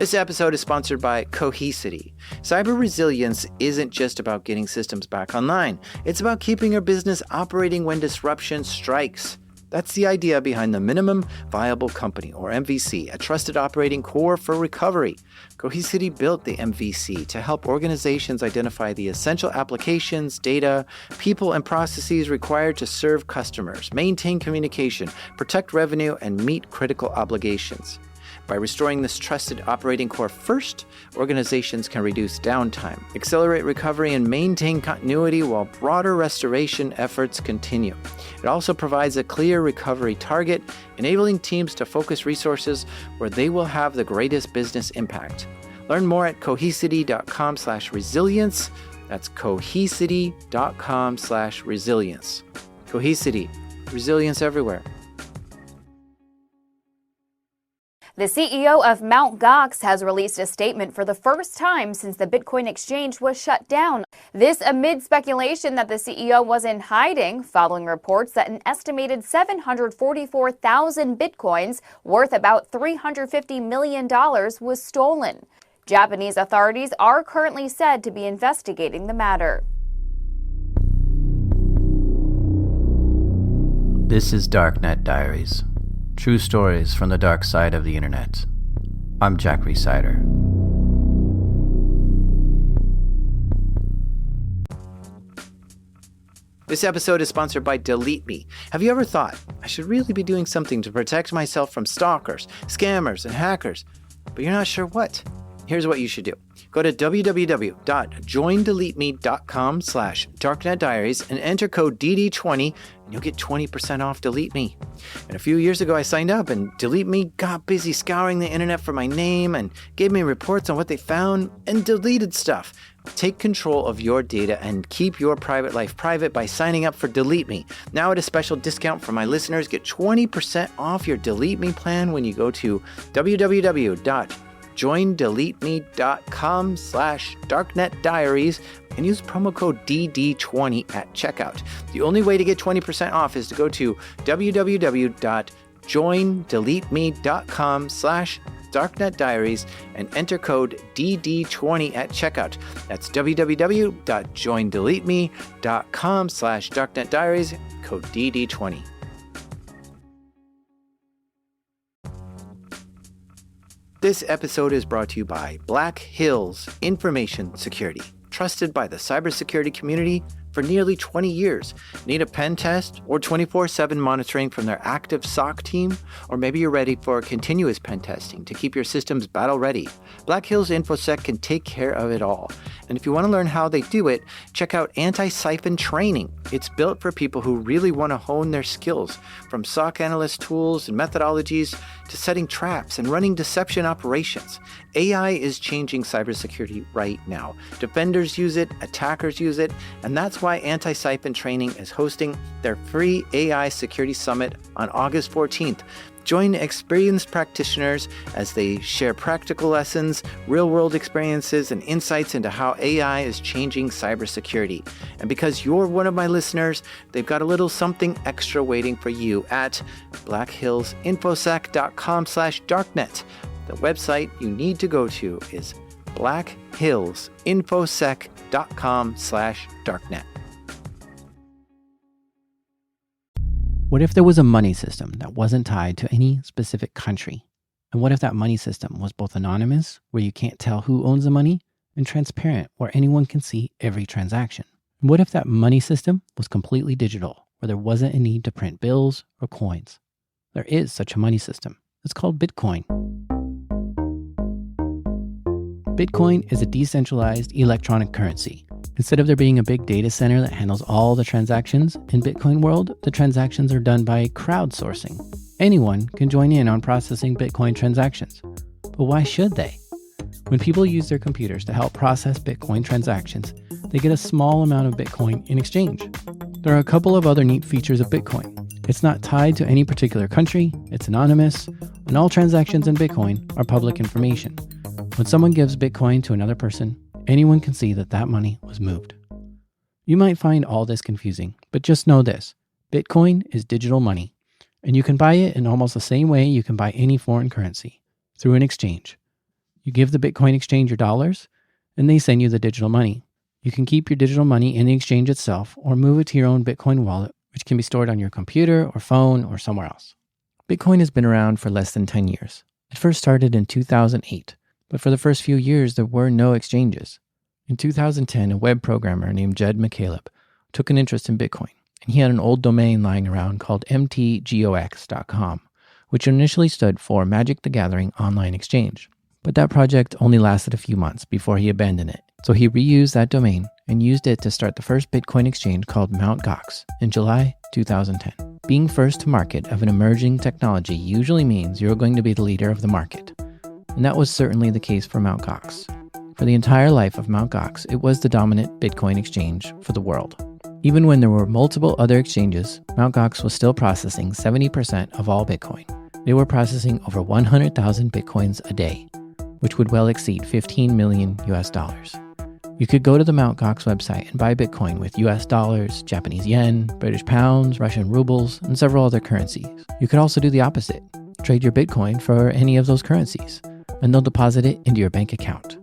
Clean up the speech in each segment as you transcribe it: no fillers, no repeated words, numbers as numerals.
This episode is sponsored by Cohesity. Cyber resilience isn't just about getting systems back online. It's about keeping your business operating when disruption strikes. That's the idea behind the Minimum Viable Company, or MVC, a trusted operating core for recovery. Cohesity built the MVC to help organizations identify the essential applications, data, people, and processes required to serve customers, maintain communication, protect revenue, and meet critical obligations. By restoring this trusted operating core first, organizations can reduce downtime, accelerate recovery, and maintain continuity while broader restoration efforts continue. It also provides a clear recovery target, enabling teams to focus resources where they will have the greatest business impact. Learn more at cohesity.com/resilience. That's cohesity.com/resilience. Cohesity, resilience everywhere. The CEO of Mt. Gox has released a statement for the first time since the Bitcoin exchange was shut down. This amid speculation that the CEO was in hiding following reports that an estimated 744,000 Bitcoins, worth about $350 million, was stolen. Japanese authorities are currently said to be investigating the matter. This is Darknet Diaries. True stories from the dark side of the internet. I'm Jack Rhysider. This episode is sponsored by Delete Me. Have you ever thought, I should really be doing something to protect myself from stalkers, scammers, and hackers, but you're not sure what? Here's what you should do. Go to www.joindeleteme.com/darknetdiaries and enter code DD20 and you'll get 20% off Delete Me. And a few years ago I signed up and Delete Me got busy scouring the internet for my name and gave me reports on what they found and deleted stuff. Take control of your data and keep your private life private by signing up for Delete Me. Now at a special discount for my listeners, get 20% off your Delete Me plan when you go to www.joindeleteme.com/darknetdiaries and use promo code DD20 at checkout. The only way to get 20% off is to go to www.joindeleteme.com/darknetdiaries and enter code DD20 at checkout. That's www.joindeleteme.com/darknetdiaries, code DD20. This episode is brought to you by Black Hills Information Security, trusted by the cybersecurity community for nearly 20 years. Need a pen test or 24/7 monitoring from their active SOC team? Or maybe you're ready for continuous pen testing to keep your systems battle ready. Black Hills InfoSec can take care of it all. And if you want to learn how they do it, check out Anti-Siphon Training. It's built for people who really want to hone their skills, from SOC analyst tools and methodologies to setting traps and running deception operations. AI is changing cybersecurity right now. Defenders use it, attackers use it, and that's why Anti-Siphon Training is hosting their free AI Security Summit on August 14th. Join experienced practitioners as they share practical lessons, real-world experiences, and insights into how AI is changing cybersecurity. And because you're one of my listeners, they've got a little something extra waiting for you at blackhillsinfosec.com/darknet. The website you need to go to is blackhillsinfosec.com/darknet. What if there was a money system that wasn't tied to any specific country? And what if that money system was both anonymous, where you can't tell who owns the money, and transparent, where anyone can see every transaction? And what if that money system was completely digital, where there wasn't a need to print bills or coins? There is such a money system. It's called Bitcoin. Bitcoin is a decentralized electronic currency. Instead of there being a big data center that handles all the transactions, in Bitcoin world, the transactions are done by crowdsourcing. Anyone can join in on processing Bitcoin transactions. But why should they? When people use their computers to help process Bitcoin transactions, they get a small amount of Bitcoin in exchange. There are a couple of other neat features of Bitcoin. It's not tied to any particular country, it's anonymous, and all transactions in Bitcoin are public information. When someone gives Bitcoin to another person, anyone can see that that money was moved. You might find all this confusing, but just know this. Bitcoin is digital money, and you can buy it in almost the same way you can buy any foreign currency, through an exchange. You give the Bitcoin exchange your dollars, and they send you the digital money. You can keep your digital money in the exchange itself or move it to your own Bitcoin wallet, which can be stored on your computer or phone or somewhere else. Bitcoin has been around for less than 10 years. It first started in 2008, but for the first few years, there were no exchanges. In 2010, a web programmer named Jed McCaleb took an interest in Bitcoin, and he had an old domain lying around called mtgox.com, which initially stood for Magic the Gathering Online Exchange. But that project only lasted a few months before he abandoned it. So he reused that domain and used it to start the first Bitcoin exchange called Mt. Gox in July 2010. Being first to market of an emerging technology usually means you're going to be the leader of the market. And that was certainly the case for Mt. Gox. For the entire life of Mt. Gox, it was the dominant Bitcoin exchange for the world. Even when there were multiple other exchanges, Mt. Gox was still processing 70% of all Bitcoin. They were processing over 100,000 Bitcoins a day, which would well exceed $15 million US. You could go to the Mt. Gox website and buy Bitcoin with US dollars, Japanese yen, British pounds, Russian rubles, and several other currencies. You could also do the opposite. Trade your Bitcoin for any of those currencies, and they'll deposit it into your bank account.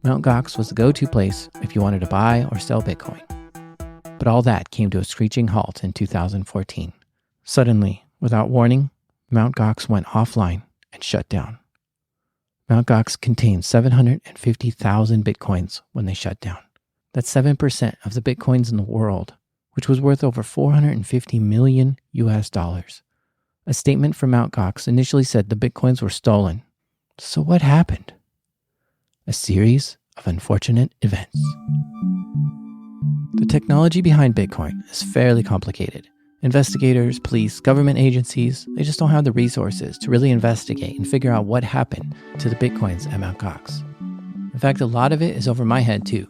Mt. Gox was the go-to place if you wanted to buy or sell Bitcoin. But all that came to a screeching halt in 2014. Suddenly, without warning, Mt. Gox went offline and shut down. Mt. Gox contained 750,000 Bitcoins when they shut down. That's 7% of the Bitcoins in the world, which was worth over $450 million US. A statement from Mt. Gox initially said the Bitcoins were stolen. So what happened? A series of unfortunate events. The technology behind Bitcoin is fairly complicated. Investigators, police, government agencies, they just don't have the resources to really investigate and figure out what happened to the Bitcoins at Mt. Gox. In fact, a lot of it is over my head too.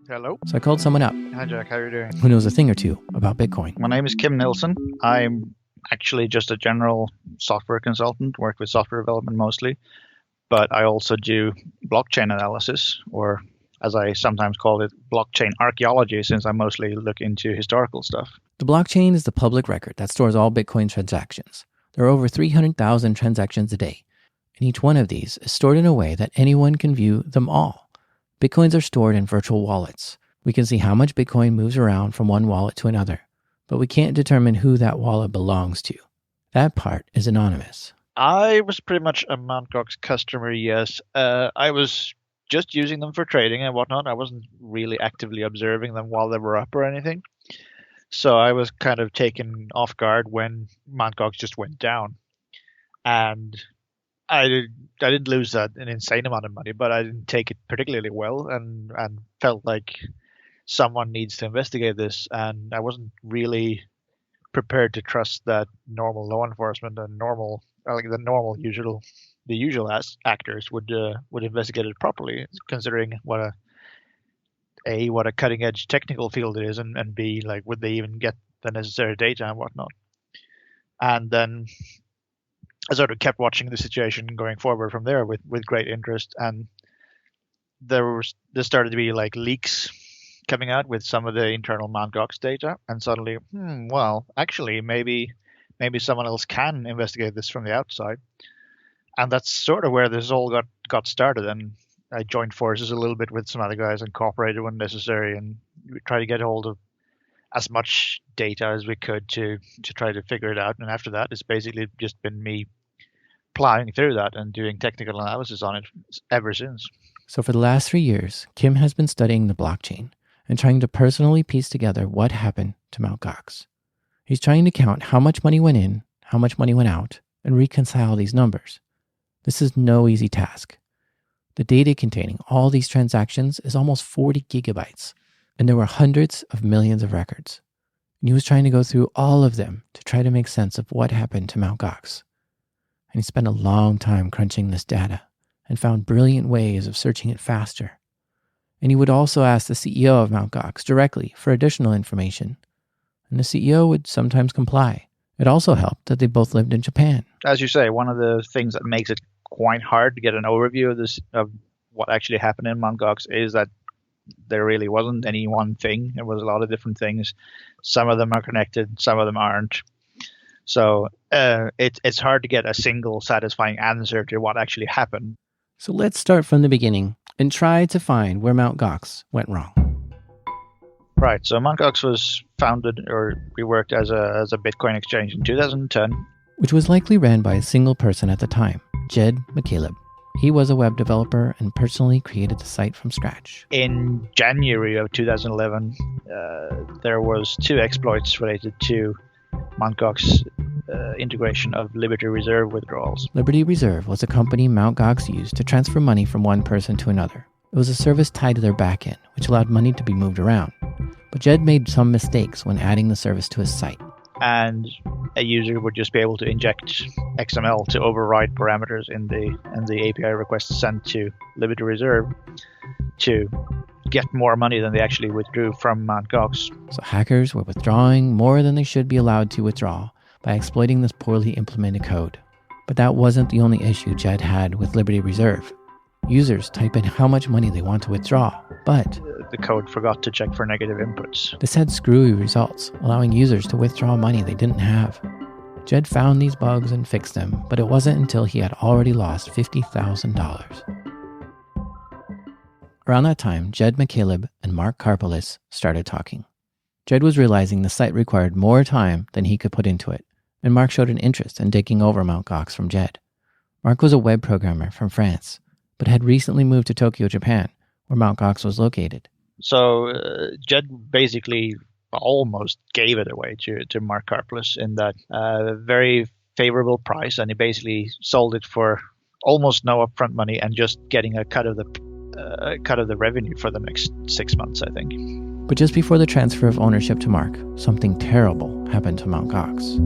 Hello. So I called someone up Hi, Jack. How are you doing? who knows a thing or two about Bitcoin. My name is Kim Nilsson. I'm actually just a general software consultant, work with software development mostly, but I also do blockchain analysis, or as I sometimes call it, blockchain archaeology, since I mostly look into historical stuff. The blockchain is the public record that stores all Bitcoin transactions. There are over 300,000 transactions a day, and each one of these is stored in a way that anyone can view them all. Bitcoins are stored in virtual wallets. We can see how much Bitcoin moves around from one wallet to another, but we can't determine who that wallet belongs to. That part is anonymous. I was pretty much a Mt. Gox customer, yes. I was just using them for trading and whatnot. I wasn't really actively observing them while they were up or anything. So I was kind of taken off guard when Mt. Gox just went down. And I didn't lose an insane amount of money, but I didn't take it particularly well and felt like someone needs to investigate this. And I wasn't really prepared to trust that normal law enforcement and the usual actors would investigate it properly, considering what a cutting edge technical field it is, and B, like, would they even get the necessary data and whatnot. And then I sort of kept watching the situation going forward from there with great interest, and there started to be like leaks coming out with some of the internal Mt. Gox data, and suddenly, well, actually, maybe someone else can investigate this from the outside. And that's sort of where this all got started. And I joined forces a little bit with some other guys and cooperated when necessary, and we tried to get hold of as much data as we could to try to figure it out. And after that, it's basically just been me plowing through that and doing technical analysis on it ever since. So for the last 3 years, Kim has been studying the blockchain and trying to personally piece together what happened to Mt. Gox. He's trying to count how much money went in, how much money went out, and reconcile these numbers. This is no easy task. The data containing all these transactions is almost 40 gigabytes, and there were hundreds of millions of records. And he was trying to go through all of them to try to make sense of what happened to Mt. Gox. And he spent a long time crunching this data and found brilliant ways of searching it faster. And he would also ask the CEO of Mt. Gox directly for additional information, and the CEO would sometimes comply. It also helped that they both lived in Japan. As you say, one of the things that makes it quite hard to get an overview of this, of what actually happened in Mt. Gox, is that there really wasn't any one thing. There was a lot of different things. Some of them are connected, some of them aren't. So it's hard to get a single satisfying answer to what actually happened. So let's start from the beginning and try to find where Mt. Gox went wrong. Right, so Mt. Gox was founded or reworked as a Bitcoin exchange in 2010. Which was likely ran by a single person at the time, Jed McCaleb. He was a web developer and personally created the site from scratch. In January of 2011, there was 2 exploits related to Mt. Gox integration of Liberty Reserve withdrawals. Liberty Reserve was a company Mt. Gox used to transfer money from one person to another. It was a service tied to their backend, which allowed money to be moved around. But Jed made some mistakes when adding the service to his site. And a user would just be able to inject XML to override parameters in the API request sent to Liberty Reserve to get more money than they actually withdrew from Mt. Gox. So hackers were withdrawing more than they should be allowed to withdraw by exploiting this poorly implemented code. But that wasn't the only issue Jed had with Liberty Reserve. Users type in how much money they want to withdraw, but the code forgot to check for negative inputs. This had screwy results, allowing users to withdraw money they didn't have. Jed found these bugs and fixed them, but it wasn't until he had already lost $50,000. Around that time, Jed McCaleb and Mark Karpeles started talking. Jed was realizing the site required more time than he could put into it, and Mark showed an interest in taking over Mt. Gox from Jed. Mark was a web programmer from France, but had recently moved to Tokyo, Japan, where Mt. Gox was located. So Jed basically almost gave it away to Mark Karpeles in that very favorable price, and he basically sold it for almost no upfront money and just getting a cut of the revenue for the next 6 months, I think. But just before the transfer of ownership to Mark, something terrible happened to Mt. Gox.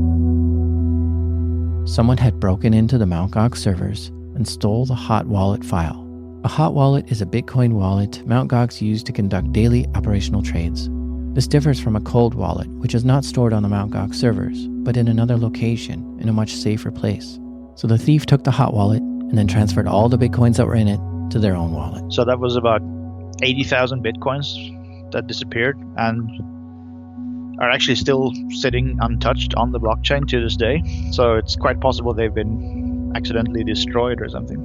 Someone had broken into the Mt. Gox servers and stole the hot wallet file. A hot wallet is a Bitcoin wallet Mt. Gox used to conduct daily operational trades. This differs from a cold wallet, which is not stored on the Mt. Gox servers, but in another location, in a much safer place. So the thief took the hot wallet and then transferred all the Bitcoins that were in it to their own wallet. So that was about 80,000 Bitcoins that disappeared and are actually still sitting untouched on the blockchain to this day. So it's quite possible they've been accidentally destroyed or something.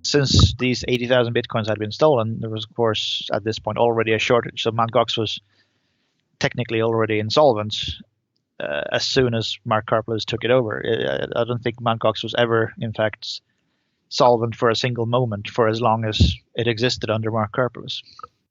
Since these 80,000 Bitcoins had been stolen, there was, of course, at this point already a shortage. So Mt. Gox was technically already insolvent as soon as Mark Karpeles took it over. I don't think Mt. Gox was ever, in fact, solvent for a single moment for as long as it existed under Mark Karpeles.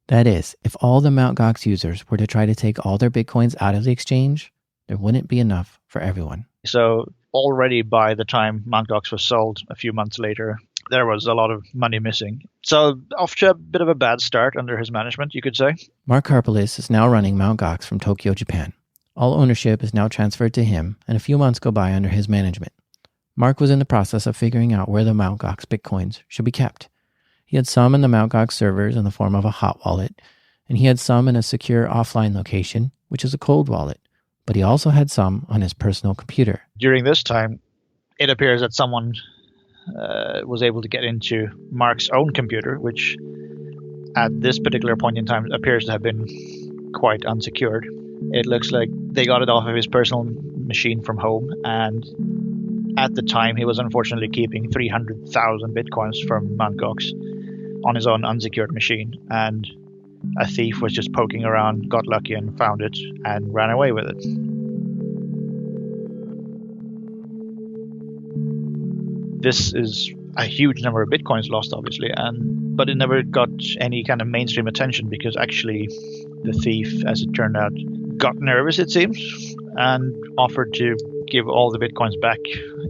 That is, if all the Mt. Gox users were to try to take all their Bitcoins out of the exchange, there wouldn't be enough for everyone. So already by the time Mt. Gox was sold a few months later, there was a lot of money missing. So off to a bit of a bad start under his management, you could say. Mark Karpeles is now running Mt. Gox from Tokyo, Japan. All ownership is now transferred to him, and a few months go by under his management. Mark was in the process of figuring out where the Mt. Gox Bitcoins should be kept. He had some in the Mt. Gox servers in the form of a hot wallet, and he had some in a secure offline location, which is a cold wallet, but he also had some on his personal computer. During this time, it appears that someone was able to get into Mark's own computer, which at this particular point in time appears to have been quite unsecured. It looks like they got it off of his personal machine from home, and at the time he was unfortunately keeping 300,000 Bitcoins from Mt. Gox on his own unsecured machine, and a thief was just poking around, got lucky and found it and ran away with it. This is a huge number of Bitcoins lost, obviously, but it never got any kind of mainstream attention because actually the thief, as it turned out, got nervous, it seems, and offered to give all the Bitcoins back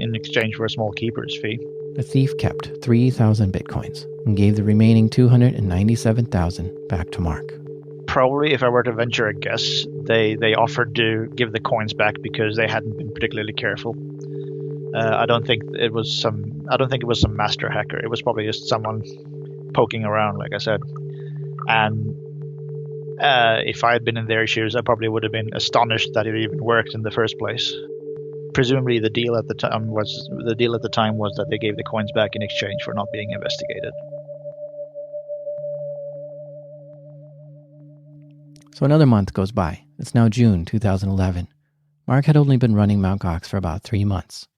in exchange for a small keeper's fee. The thief kept 3,000 Bitcoins and gave the remaining 297,000 back to Mark. Probably, if I were to venture a guess, they offered to give the coins back because they hadn't been particularly careful. I don't think it was some master hacker. It was probably just someone poking around, like I said. And if I had been in their shoes, I probably would have been astonished that it even worked in the first place. Presumably, the deal at the time was that they gave the coins back in exchange for not being investigated. So another month goes by. It's now June 2011. Mark had only been running Mt. Gox for about 3 months.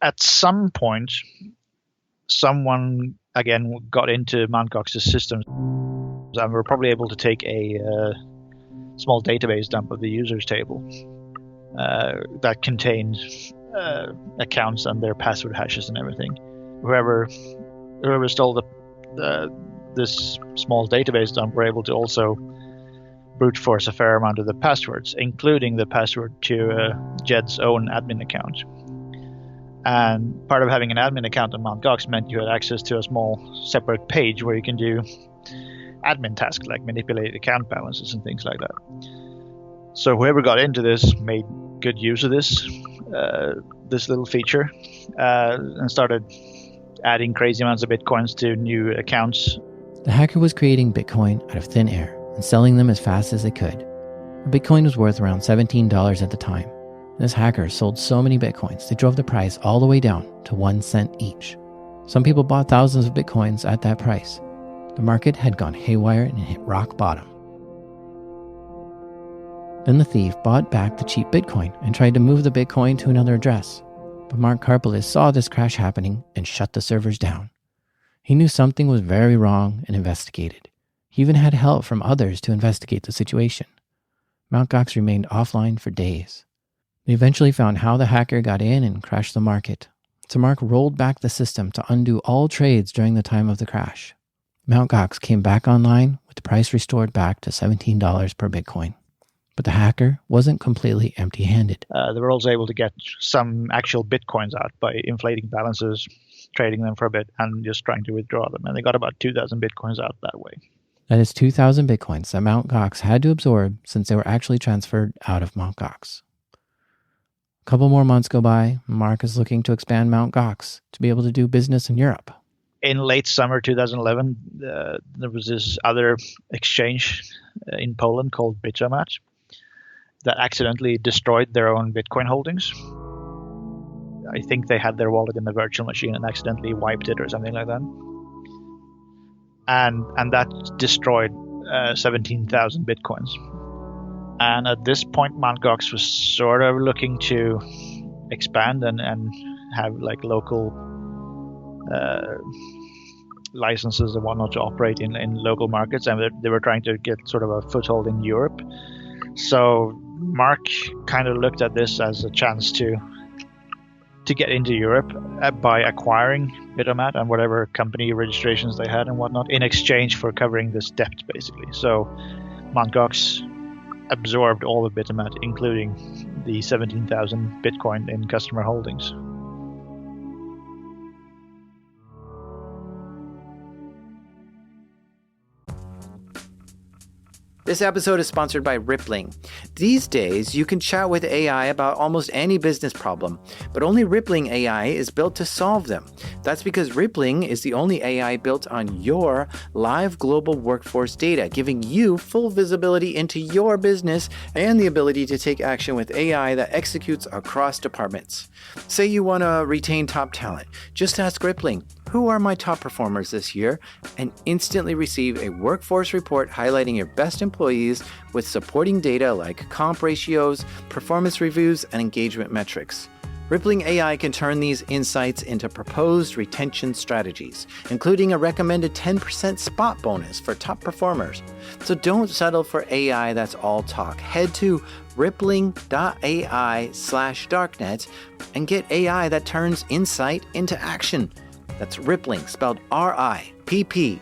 at some point, someone again got into Mt. Gox's systems, and we're probably able to take a small database dump of the users table that contained accounts and their password hashes and everything. Whoever stole this small database dump were able to also brute force a fair amount of the passwords, including the password to Jed's own admin account. And part of having an admin account on Mt. Gox meant you had access to a small separate page where you can do admin tasks like manipulate account balances and things like that. So whoever got into this made good use of this little feature and started adding crazy amounts of bitcoins to new accounts. The hacker was creating Bitcoin out of thin air and selling them as fast as they could. A Bitcoin was worth around $17 at the time. This hacker sold so many Bitcoins, they drove the price all the way down to 1 cent each. Some people bought thousands of Bitcoins at that price. The market had gone haywire and hit rock bottom. Then the thief bought back the cheap Bitcoin and tried to move the Bitcoin to another address. But Mark Karpeles saw this crash happening and shut the servers down. He knew something was very wrong and investigated. He even had help from others to investigate the situation. Mt. Gox remained offline for days. They eventually found how the hacker got in and crashed the market. So Mark rolled back the system to undo all trades during the time of the crash. Mt. Gox came back online with the price restored back to $17 per Bitcoin. But the hacker wasn't completely empty-handed. They were also able to get some actual Bitcoins out by inflating balances, trading them for a bit, and just trying to withdraw them. And they got about 2,000 Bitcoins out that way. That is 2,000 Bitcoins that Mt. Gox had to absorb since they were actually transferred out of Mt. Gox. A couple more months go by, and Mark is looking to expand Mt. Gox to be able to do business in Europe. In late summer 2011, there was this other exchange in Poland called Bitomat that accidentally destroyed their own Bitcoin holdings. I think they had their wallet in the virtual machine and accidentally wiped it or something like that. And that destroyed 17,000 Bitcoins. And at this point, Mt. Gox was sort of looking to expand and have like local licenses and whatnot to operate in local markets. And they were trying to get sort of a foothold in Europe. So Mark kind of looked at this as a chance to get into Europe by acquiring Bitomat and whatever company registrations they had and whatnot in exchange for covering this debt, basically. So Mt. Gox absorbed all of Bitomat, including the 17,000 Bitcoin in customer holdings. This episode is sponsored by Rippling. These days, you can chat with AI about almost any business problem, but only Rippling AI is built to solve them. That's because Rippling is the only AI built on your live global workforce data, giving you full visibility into your business and the ability to take action with AI that executes across departments. Say you want to retain top talent. Just ask Rippling, who are my top performers this year, and instantly receive a workforce report highlighting your best employees with supporting data like comp ratios, performance reviews, and engagement metrics. Rippling AI can turn these insights into proposed retention strategies, including a recommended 10% spot bonus for top performers. So don't settle for AI that's all talk. Head to rippling.ai/darknet and get AI that turns insight into action. That's Rippling, spelled Rippling.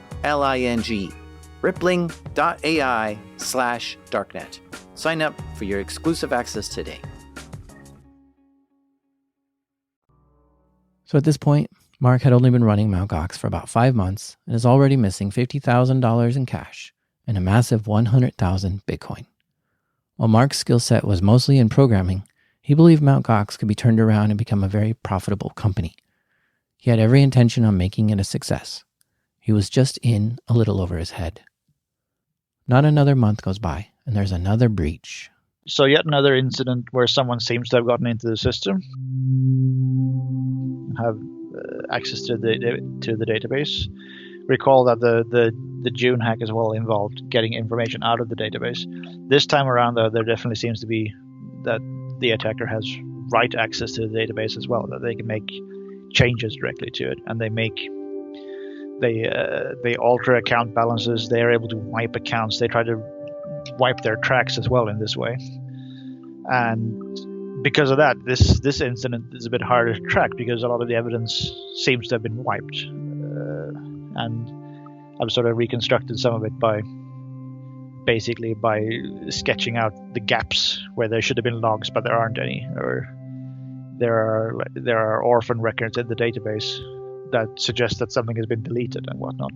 Rippling.ai/darknet. Sign up for your exclusive access today. So at this point, Mark had only been running Mt. Gox for about 5 months and is already missing $50,000 in cash and a massive 100,000 Bitcoin. While Mark's skill set was mostly in programming, he believed Mt. Gox could be turned around and become a very profitable company. He had every intention on making it a success. He was just in a little over his head. Not another month goes by, and there's another breach. So yet another incident where someone seems to have gotten into the system, have access to the database. Recall that the June hack as well involved getting information out of the database. This time around, though, there definitely seems to be that the attacker has write access to the database as well, that they can make changes directly to it, and they alter account balances. They are able to wipe accounts. They try to wipe their tracks as well in this way. And because of that, this incident is a bit harder to track because a lot of the evidence seems to have been wiped. And I've sort of reconstructed some of it by sketching out the gaps where there should have been logs, but there aren't any, or there are orphan records in the database that suggest that something has been deleted and whatnot.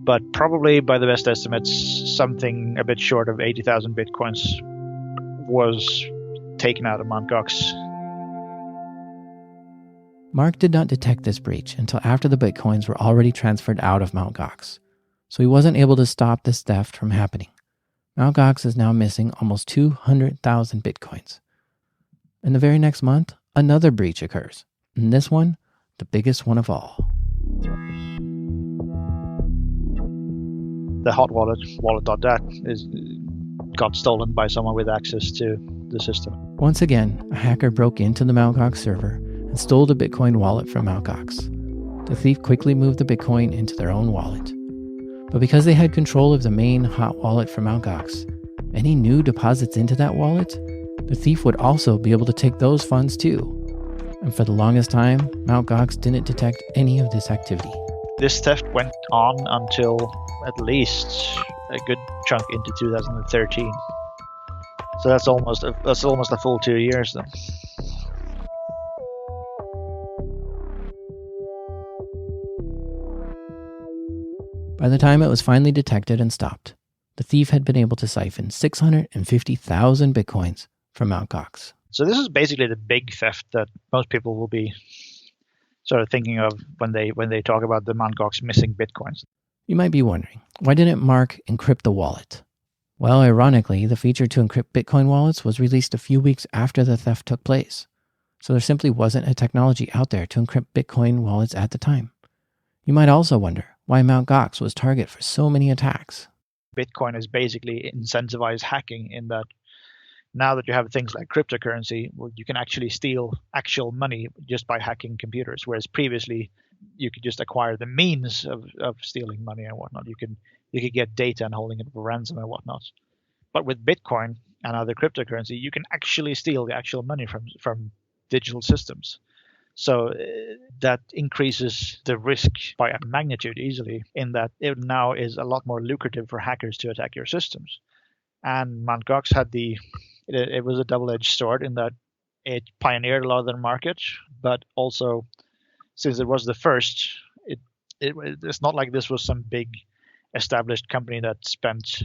But probably by the best estimates, something a bit short of 80,000 bitcoins was taken out of Mt. Gox. Mark did not detect this breach until after the bitcoins were already transferred out of Mt. Gox, so he wasn't able to stop this theft from happening. Mt. Gox is now missing almost 200,000 bitcoins. And the very next month, another breach occurs, and this one, the biggest one of all. The hot wallet, wallet.dat, got stolen by someone with access to the system. Once again, a hacker broke into the Mt. Gox server and stole the Bitcoin wallet from Mt. Gox. The thief quickly moved the Bitcoin into their own wallet. But because they had control of the main hot wallet for Mt. Gox, any new deposits into that wallet, the thief would also be able to take those funds too. And for the longest time, Mt. Gox didn't detect any of this activity. This theft went on until at least a good chunk into 2013. So that's almost a full 2 years then. By the time it was finally detected and stopped, the thief had been able to siphon 650,000 bitcoins from Mt. Gox. So this is basically the big theft that most people will be sort of thinking of when they talk about the Mt. Gox missing bitcoins. You might be wondering, why didn't Mark encrypt the wallet? Well, ironically, the feature to encrypt Bitcoin wallets was released a few weeks after the theft took place. So there simply wasn't a technology out there to encrypt Bitcoin wallets at the time. You might also wonder why Mt. Gox was target for so many attacks. Bitcoin is basically incentivized hacking in that now that you have things like cryptocurrency, well, you can actually steal actual money just by hacking computers, whereas previously you could just acquire the means of stealing money and whatnot. You could get data and holding it for ransom and whatnot. But with Bitcoin and other cryptocurrency, you can actually steal the actual money from digital systems. So that increases the risk by a magnitude easily, in that it now is a lot more lucrative for hackers to attack your systems. And Mt. Gox had it was a double-edged sword in that it pioneered a lot of the market, but also since it was the first, it's not like this was some big established company that spent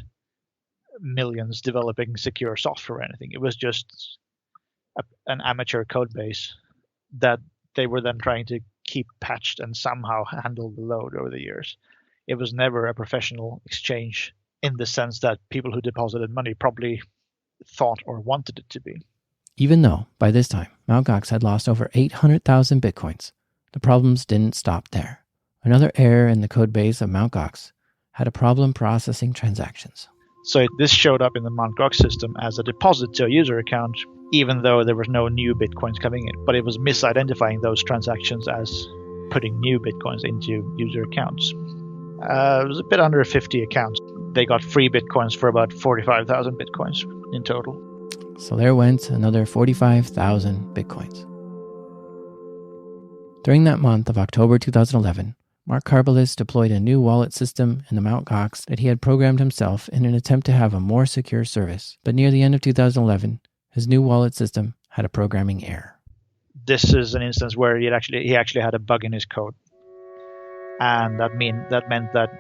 millions developing secure software or anything. It was just an amateur code base that they were then trying to keep patched and somehow handle the load over the years. It was never a professional exchange in the sense that people who deposited money probably thought or wanted it to be. Even though, by this time, Mt. Gox had lost over 800,000 bitcoins, the problems didn't stop there. Another error in the code base of Mt. Gox had a problem processing transactions. So this showed up in the Mt. Gox system as a deposit to a user account, even though there was no new bitcoins coming in. But it was misidentifying those transactions as putting new bitcoins into user accounts. It was a bit under 50 accounts. They got free bitcoins for about 45,000 bitcoins in total. So there went another 45,000 bitcoins. During that month of October 2011, Mark Karpeles deployed a new wallet system in the Mt. Gox that he had programmed himself in an attempt to have a more secure service. But near the end of 2011, his new wallet system had a programming error. This is an instance where he actually had a bug in his code. And that meant that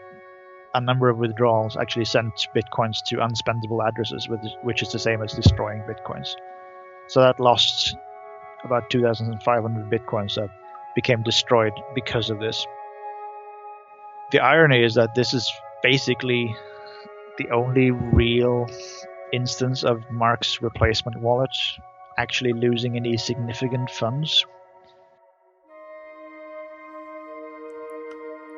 a number of withdrawals actually sent bitcoins to unspendable addresses, which is the same as destroying bitcoins. So that lost about 2,500 bitcoins that became destroyed because of this. The irony is that this is basically the only real instance of Mark's replacement wallet actually losing any significant funds.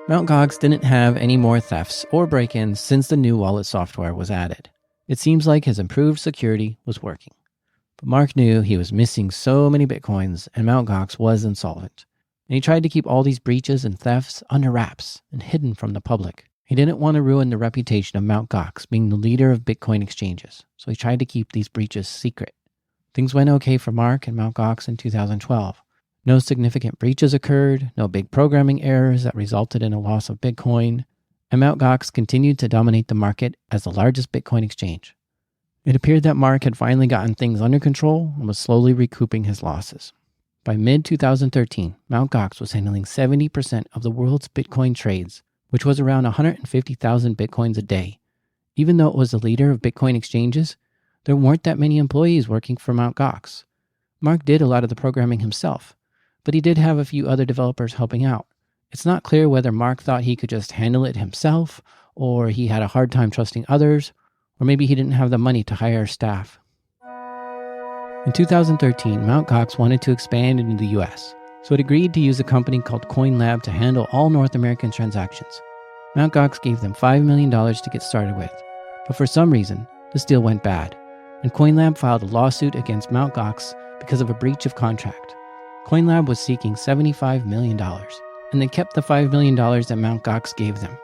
Mt. Gox didn't have any more thefts or break-ins since the new wallet software was added. It seems like his improved security was working. But Mark knew he was missing so many Bitcoins and Mt. Gox was insolvent. And he tried to keep all these breaches and thefts under wraps and hidden from the public. He didn't want to ruin the reputation of Mt. Gox being the leader of Bitcoin exchanges, so he tried to keep these breaches secret. Things went okay for Mark and Mt. Gox in 2012. No significant breaches occurred, no big programming errors that resulted in a loss of Bitcoin, and Mt. Gox continued to dominate the market as the largest Bitcoin exchange. It appeared that Mark had finally gotten things under control and was slowly recouping his losses. By mid-2013, Mt. Gox was handling 70% of the world's Bitcoin trades, which was around 150,000 Bitcoins a day. Even though it was the leader of Bitcoin exchanges, there weren't that many employees working for Mt. Gox. Mark did a lot of the programming himself, but he did have a few other developers helping out. It's not clear whether Mark thought he could just handle it himself, or he had a hard time trusting others, or maybe he didn't have the money to hire staff. In 2013, Mt. Gox wanted to expand into the US, so it agreed to use a company called CoinLab to handle all North American transactions. Mt. Gox gave them $5 million to get started with, but for some reason, this deal went bad, and CoinLab filed a lawsuit against Mt. Gox because of a breach of contract. CoinLab was seeking $75 million, and they kept the $5 million that Mt. Gox gave them.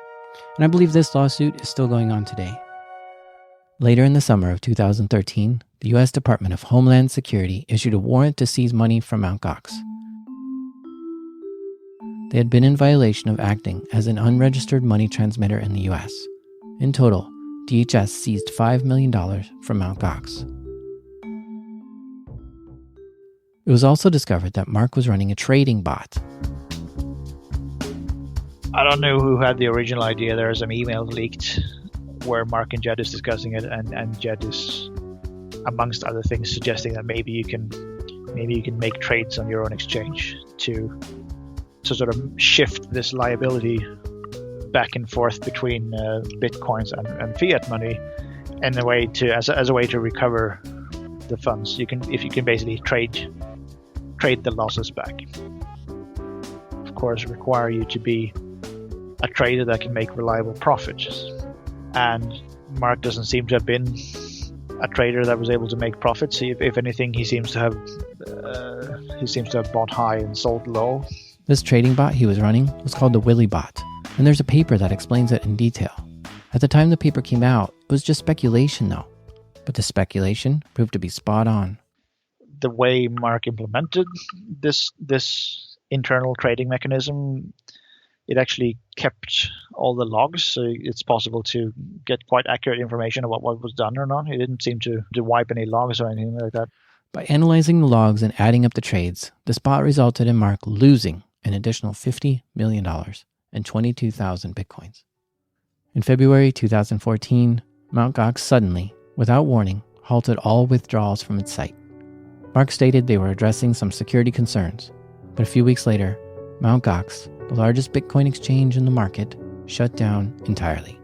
And I believe this lawsuit is still going on today. Later in the summer of 2013, the U.S. Department of Homeland Security issued a warrant to seize money from Mt. Gox. They had been in violation of acting as an unregistered money transmitter in the U.S. In total, DHS seized $5 million from Mt. Gox. It was also discovered that Mark was running a trading bot. I don't know who had the original idea. There are some emails leaked where Mark and Jed is discussing it, and Jed is, amongst other things, suggesting that maybe you can make trades on your own exchange to sort of shift this liability back and forth between bitcoins and fiat money, in a way to as a way to recover the funds. You can basically trade the losses back. Of course, require you to be a trader that can make reliable profits. And Mark doesn't seem to have been a trader that was able to make profits. If anything, he seems to have bought high and sold low. This trading bot he was running was called the Willy Bot, and there's a paper that explains it in detail. At the time the paper came out, it was just speculation though. But the speculation proved to be spot on. The way Mark implemented this internal trading mechanism, it actually kept all the logs, so it's possible to get quite accurate information about what was done or not. He didn't seem to wipe any logs or anything like that. By analyzing the logs and adding up the trades, the bot resulted in Mark losing an additional $50 million and 22,000 Bitcoins. In February 2014, Mt. Gox suddenly, without warning, halted all withdrawals from its site. Mark stated they were addressing some security concerns, but a few weeks later, Mt. Gox, the largest Bitcoin exchange in the market, shut down entirely.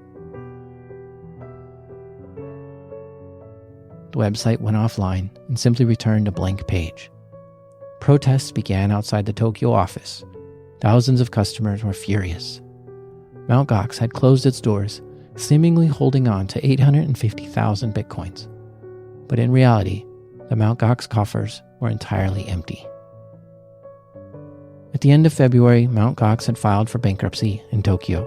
The website went offline and simply returned a blank page. Protests began outside the Tokyo office. Thousands of customers were furious. Mt. Gox had closed its doors, seemingly holding on to 850,000 Bitcoins. But in reality, the Mt. Gox coffers were entirely empty. At the end of February, Mt. Gox had filed for bankruptcy in Tokyo,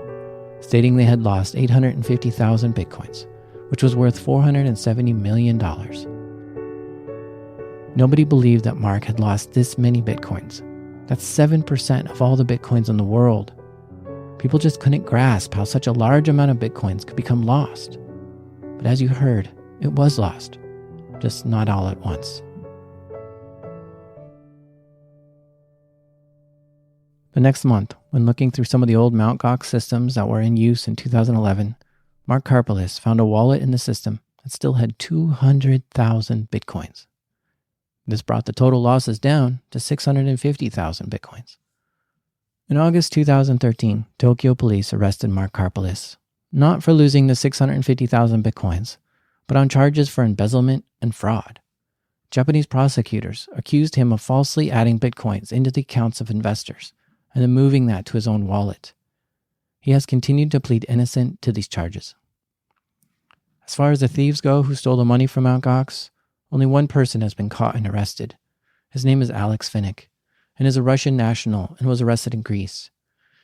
stating they had lost 850,000 Bitcoins, which was worth $470 million. Nobody believed that Mark had lost this many Bitcoins. That's 7% of all the Bitcoins in the world. People just couldn't grasp how such a large amount of Bitcoins could become lost. But as you heard, it was lost, just not all at once. The next month, when looking through some of the old Mt. Gox systems that were in use in 2011, Mark Karpeles found a wallet in the system that still had 200,000 Bitcoins. This brought the total losses down to 650,000 Bitcoins. In August 2013, Tokyo police arrested Mark Karpeles, not for losing the 650,000 Bitcoins, but on charges for embezzlement and fraud. Japanese prosecutors accused him of falsely adding Bitcoins into the accounts of investors and then moving that to his own wallet. He has continued to plead innocent to these charges. As far as the thieves go who stole the money from Mt. Gox, Only one person has been caught and arrested. His name is Alex Finnick, and is a Russian national and was arrested in Greece.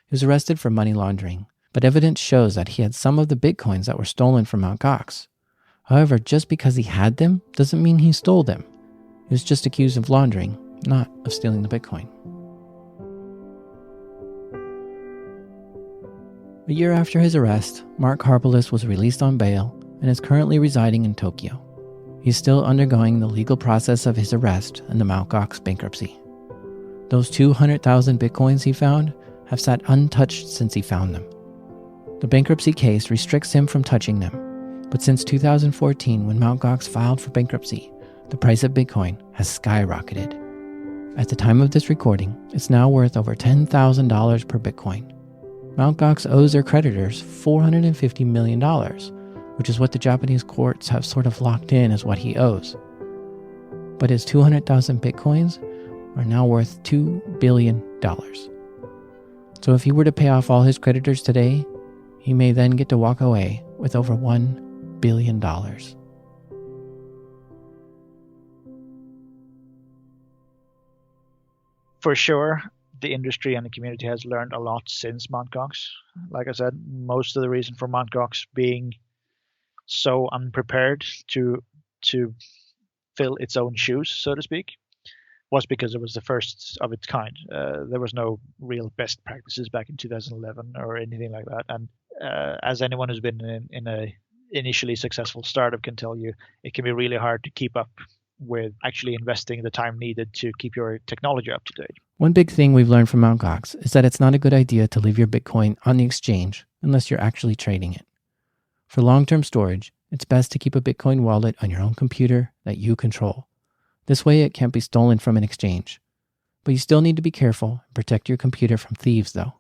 He was arrested for money laundering, but evidence shows that he had some of the Bitcoins that were stolen from Mt. Gox. However, just because he had them doesn't mean he stole them. He was just accused of laundering, not of stealing the Bitcoin. A year after his arrest, Mark Karpeles was released on bail and is currently residing in Tokyo. He's still undergoing the legal process of his arrest and the Mt. Gox bankruptcy. Those 200,000 Bitcoins he found have sat untouched since he found them. The bankruptcy case restricts him from touching them, but since 2014, when Mt. Gox filed for bankruptcy, the price of Bitcoin has skyrocketed. At the time of this recording, it's now worth over $10,000 per Bitcoin. Mt. Gox owes their creditors $450 million, which is what the Japanese courts have sort of locked in as what he owes. But his 200,000 Bitcoins are now worth $2 billion. So if he were to pay off all his creditors today, he may then get to walk away with over $1 billion. For sure, the industry and the community has learned a lot since Mt. Gox. Like I said, most of the reason for Mt. Gox being so unprepared to fill its own shoes, so to speak, was because it was the first of its kind. There was no real best practices back in 2011 or anything like that. And as anyone who's been in a initially successful startup can tell you, it can be really hard to keep up with actually investing the time needed to keep your technology up to date. One big thing we've learned from Mt. Gox is that it's not a good idea to leave your Bitcoin on the exchange unless you're actually trading it. For long-term storage, it's best to keep a Bitcoin wallet on your own computer that you control. This way it can't be stolen from an exchange. But you still need to be careful and protect your computer from thieves, though.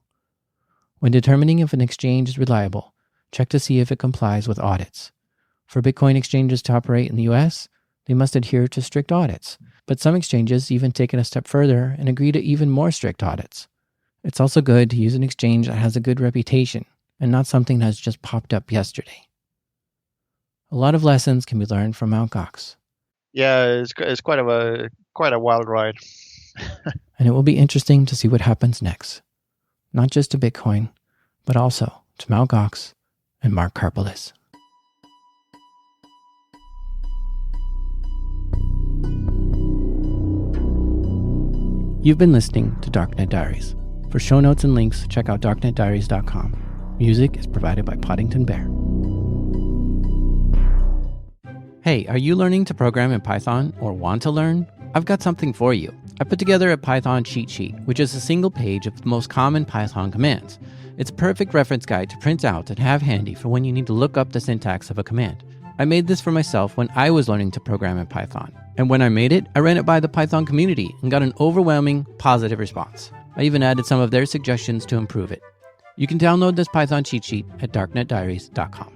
When determining if an exchange is reliable, check to see if it complies with audits. For Bitcoin exchanges to operate in the US, they must adhere to strict audits, but some exchanges even take it a step further and agree to even more strict audits. It's also good to use an exchange that has a good reputation and not something that's just popped up yesterday. A lot of lessons can be learned from Mt. Gox. Yeah, it's quite a wild ride. And it will be interesting to see what happens next. Not just to Bitcoin, but also to Mt. Gox and Mark Karpeles. You've been listening to Darknet Diaries. For show notes and links, check out darknetdiaries.com. Music is provided by Poddington Bear. Hey, are you learning to program in Python or want to learn? I've got something for you. I put together a Python cheat sheet, which is a single page of the most common Python commands. It's a perfect reference guide to print out and have handy for when you need to look up the syntax of a command. I made this for myself when I was learning to program in Python. And when I made it, I ran it by the Python community and got an overwhelming positive response. I even added some of their suggestions to improve it. You can download this Python cheat sheet at darknetdiaries.com.